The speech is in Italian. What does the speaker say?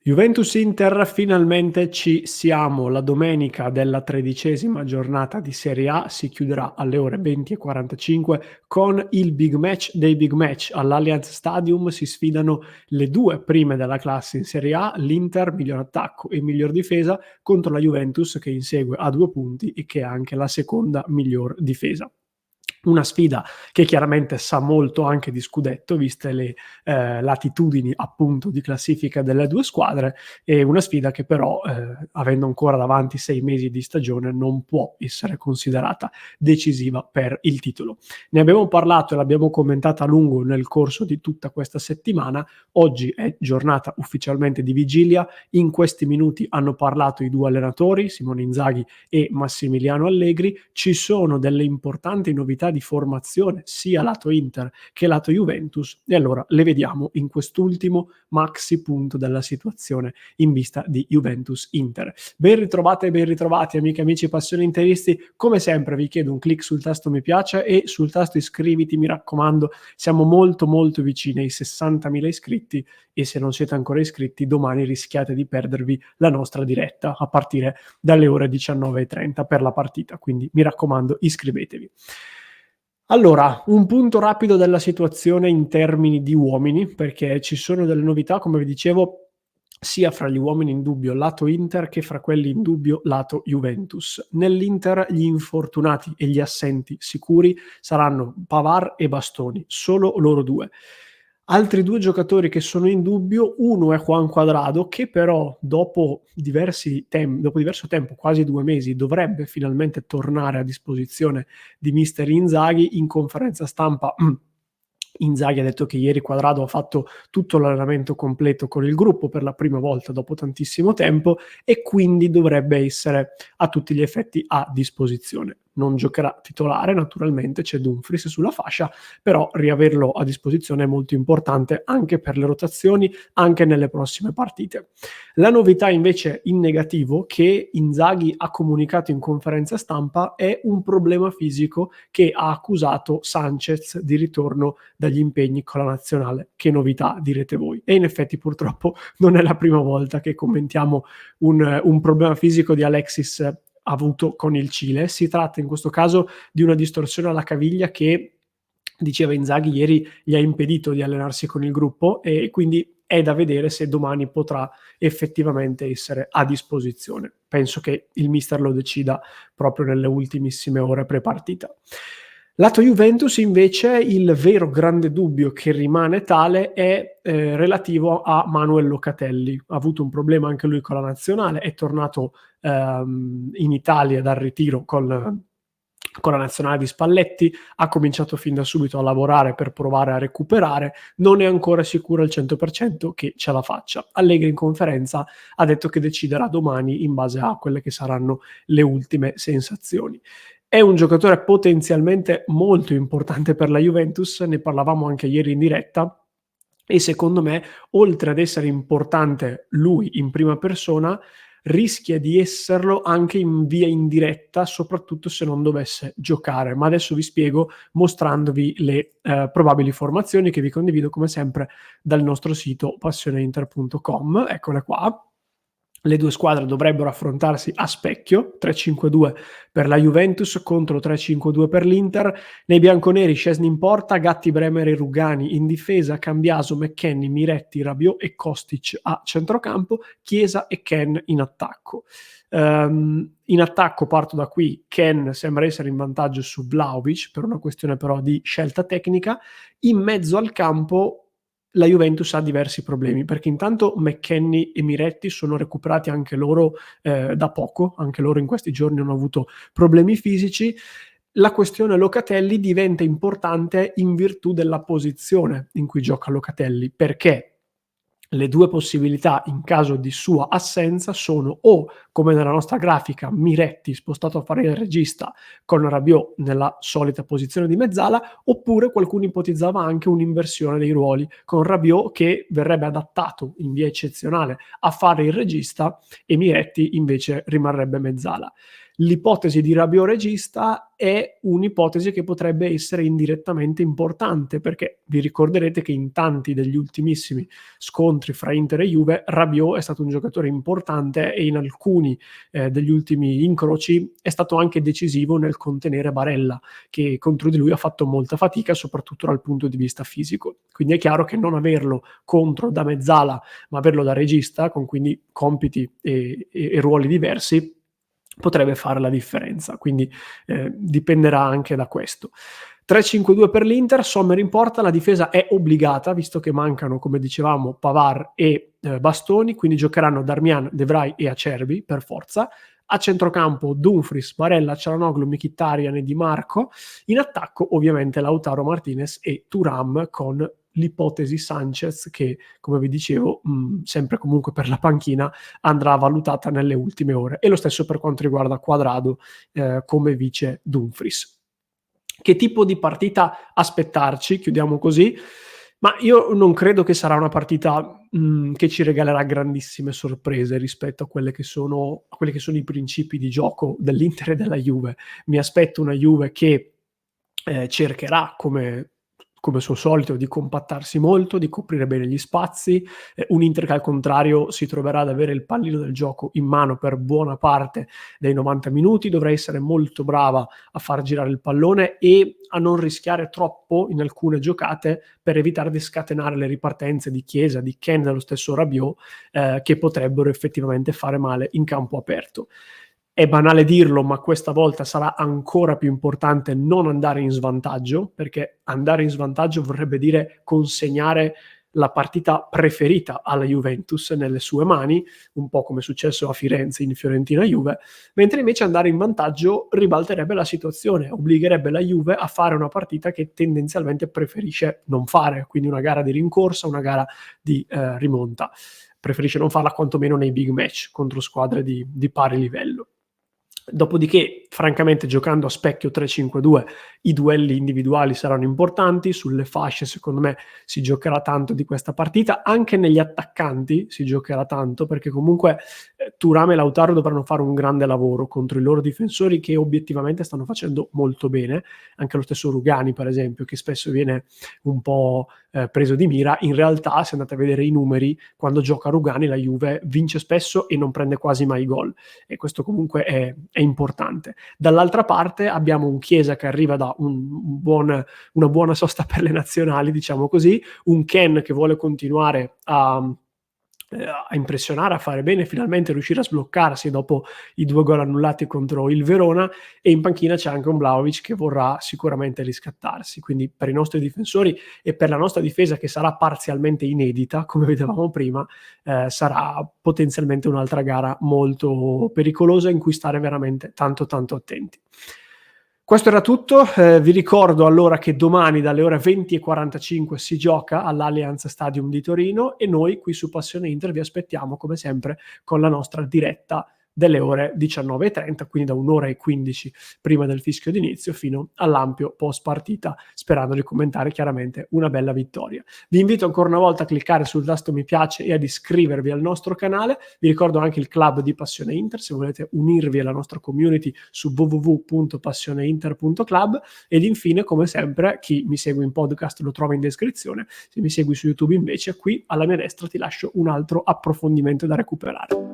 Juventus-Inter, finalmente ci siamo. La domenica della 13ª giornata di Serie A si chiuderà alle ore 20:45 con il big match dei big match. All'Allianz Stadium si sfidano le due prime della classe in Serie A, l'Inter, miglior attacco e miglior difesa, contro la Juventus che insegue a 2 punti e che è anche la seconda miglior difesa. Una sfida che chiaramente sa molto anche di scudetto, viste le latitudini appunto di classifica delle due squadre, e una sfida che però, avendo ancora davanti 6 mesi di stagione, non può essere considerata decisiva per il titolo. Ne abbiamo parlato e l'abbiamo commentata a lungo nel corso di tutta questa settimana. Oggi è giornata ufficialmente di vigilia. In questi minuti hanno parlato i due allenatori, Simone Inzaghi e Massimiliano Allegri. Ci sono delle importanti novità di formazione sia lato Inter che lato Juventus, e allora le vediamo in quest'ultimo maxi punto della situazione in vista di Juventus-Inter. Ben ritrovate e ben ritrovati amiche e amici passioni interisti. Come sempre vi chiedo un click sul tasto mi piace e sul tasto iscriviti, mi raccomando. Siamo molto molto vicini ai 60.000 iscritti e se non siete ancora iscritti domani rischiate di perdervi la nostra diretta a partire dalle ore 19:30 per la partita, quindi mi raccomando iscrivetevi. Allora, un punto rapido della situazione in termini di uomini, perché ci sono delle novità, come vi dicevo, sia fra gli uomini in dubbio lato Inter che fra quelli in dubbio lato Juventus. Nell'Inter gli infortunati e gli assenti sicuri saranno Pavard e Bastoni, solo loro due. Altri due giocatori che sono in dubbio, uno è Juan Cuadrado, che però dopo diverso tempo, quasi 2 mesi, dovrebbe finalmente tornare a disposizione di mister Inzaghi. In conferenza stampa Inzaghi ha detto che ieri Cuadrado ha fatto tutto l'allenamento completo con il gruppo per la prima volta dopo tantissimo tempo e quindi dovrebbe essere a tutti gli effetti a disposizione. Non giocherà titolare, naturalmente c'è Dumfries sulla fascia, però riaverlo a disposizione è molto importante anche per le rotazioni, anche nelle prossime partite. La novità invece in negativo che Inzaghi ha comunicato in conferenza stampa è un problema fisico che ha accusato Sanchez di ritorno dagli impegni con la nazionale. Che novità, direte voi. E in effetti purtroppo non è la prima volta che commentiamo un problema fisico di Alexis avuto con il Cile. Si tratta in questo caso di una distorsione alla caviglia che, diceva Inzaghi ieri, gli ha impedito di allenarsi con il gruppo e quindi è da vedere se domani potrà effettivamente essere a disposizione. Penso che il mister lo decida proprio nelle ultimissime ore pre-partita. Lato Juventus invece il vero grande dubbio che rimane tale è relativo a Manuel Locatelli. Ha avuto un problema anche lui con la nazionale, è tornato in Italia dal ritiro con la nazionale di Spalletti, ha cominciato fin da subito a lavorare per provare a recuperare, non è ancora sicuro al 100% che ce la faccia. Allegri in conferenza ha detto che deciderà domani in base a quelle che saranno le ultime sensazioni. È un giocatore potenzialmente molto importante per la Juventus, ne parlavamo anche ieri in diretta, e secondo me, oltre ad essere importante lui in prima persona, rischia di esserlo anche in via indiretta, soprattutto se non dovesse giocare. Ma adesso vi spiego mostrandovi le probabili formazioni che vi condivido come sempre dal nostro sito passioneinter.com. Eccole qua. Le due squadre dovrebbero affrontarsi a specchio, 3-5-2 per la Juventus contro 3-5-2 per l'Inter. Nei bianconeri Szczęsny in porta, Gatti, Bremer e Rugani in difesa, Cambiaso, McKennie, Miretti, Rabiot e Kostic a centrocampo, Chiesa e Ken in attacco. In attacco parto da qui, Ken sembra essere in vantaggio su Vlahovic per una questione però di scelta tecnica. In mezzo al campo la Juventus ha diversi problemi, perché intanto McKennie e Miretti sono recuperati anche loro da poco, anche loro in questi giorni hanno avuto problemi fisici. La questione Locatelli diventa importante in virtù della posizione in cui gioca Locatelli, perché le due possibilità in caso di sua assenza sono o, come nella nostra grafica, Miretti spostato a fare il regista con Rabiot nella solita posizione di mezzala, oppure qualcuno ipotizzava anche un'inversione dei ruoli, con Rabiot che verrebbe adattato in via eccezionale a fare il regista e Miretti invece rimarrebbe mezzala. l'ipotesi di Rabiot regista è un'ipotesi che potrebbe essere indirettamente importante, perché vi ricorderete che in tanti degli ultimissimi scontri fra Inter e Juve Rabiot è stato un giocatore importante e in alcuni degli ultimi incroci è stato anche decisivo nel contenere Barella, che contro di lui ha fatto molta fatica, soprattutto dal punto di vista fisico. Quindi è chiaro che non averlo contro da mezzala, ma averlo da regista, con quindi compiti e ruoli diversi, potrebbe fare la differenza. Quindi dipenderà anche da questo. 3-5-2 per l'Inter, Sommer in porta, la difesa è obbligata, visto che mancano, come dicevamo, Pavard e Bastoni, quindi giocheranno Darmian, De Vrij e Acerbi per forza. A centrocampo Dumfries, Barella, Çalhanoğlu, Mkhitaryan e Di Marco. In attacco ovviamente Lautaro Martinez e Thuram, con l'ipotesi Sanchez che, come vi dicevo, sempre comunque per la panchina andrà valutata nelle ultime ore. E lo stesso per quanto riguarda Quadrado come vice Dumfries. Che tipo di partita aspettarci? Chiudiamo così. Ma io non credo che sarà una partita che ci regalerà grandissime sorprese rispetto a quelli che sono i principi di gioco dell'Inter e della Juve. Mi aspetto una Juve che cercherà, come suo solito, di compattarsi molto, di coprire bene gli spazi, un Inter che al contrario si troverà ad avere il pallino del gioco in mano per buona parte dei 90 minuti, dovrà essere molto brava a far girare il pallone e a non rischiare troppo in alcune giocate per evitare di scatenare le ripartenze di Chiesa, di Ken, dello stesso Rabiot, che potrebbero effettivamente fare male in campo aperto. È banale dirlo, ma questa volta sarà ancora più importante non andare in svantaggio, perché andare in svantaggio vorrebbe dire consegnare la partita preferita alla Juventus nelle sue mani, un po' come è successo a Firenze in Fiorentina-Juve, mentre invece andare in vantaggio ribalterebbe la situazione, obbligherebbe la Juve a fare una partita che tendenzialmente preferisce non fare, quindi una gara di rincorsa, una gara di rimonta. Preferisce non farla quantomeno nei big match contro squadre di pari livello. Dopodiché, francamente, giocando a specchio 3-5-2, i duelli individuali saranno importanti. Sulle fasce, secondo me, si giocherà tanto di questa partita. Anche negli attaccanti si giocherà tanto, perché comunque Thuram e Lautaro dovranno fare un grande lavoro contro i loro difensori, che obiettivamente stanno facendo molto bene. Anche lo stesso Rugani, per esempio, che spesso viene un po' preso di mira. In realtà, se andate a vedere i numeri, quando gioca Rugani la Juve vince spesso e non prende quasi mai gol. E questo comunque è importante. Dall'altra parte abbiamo un Chiesa che arriva da una buona sosta per le nazionali, diciamo così, un Ken che vuole continuare a impressionare, a fare bene, finalmente riuscire a sbloccarsi dopo i 2 gol annullati contro il Verona, e in panchina c'è anche un Vlahovic che vorrà sicuramente riscattarsi. Quindi per i nostri difensori e per la nostra difesa, che sarà parzialmente inedita, come vedevamo prima, sarà potenzialmente un'altra gara molto pericolosa in cui stare veramente tanto attenti. Questo era tutto, vi ricordo allora che domani dalle ore 20:45 si gioca all'Allianz Stadium di Torino e noi qui su Passione Inter vi aspettiamo come sempre con la nostra diretta delle ore 19:30, quindi da 1:15 prima del fischio d'inizio fino all'ampio post partita, sperando di commentare chiaramente una bella vittoria. Vi invito ancora una volta a cliccare sul tasto mi piace e ad iscrivervi al nostro canale. Vi ricordo anche il club di Passione Inter, se volete unirvi alla nostra community su www.passioneinter.club. Ed infine, come sempre, chi mi segue in podcast lo trova in descrizione, se mi segui su YouTube invece qui alla mia destra ti lascio un altro approfondimento da recuperare.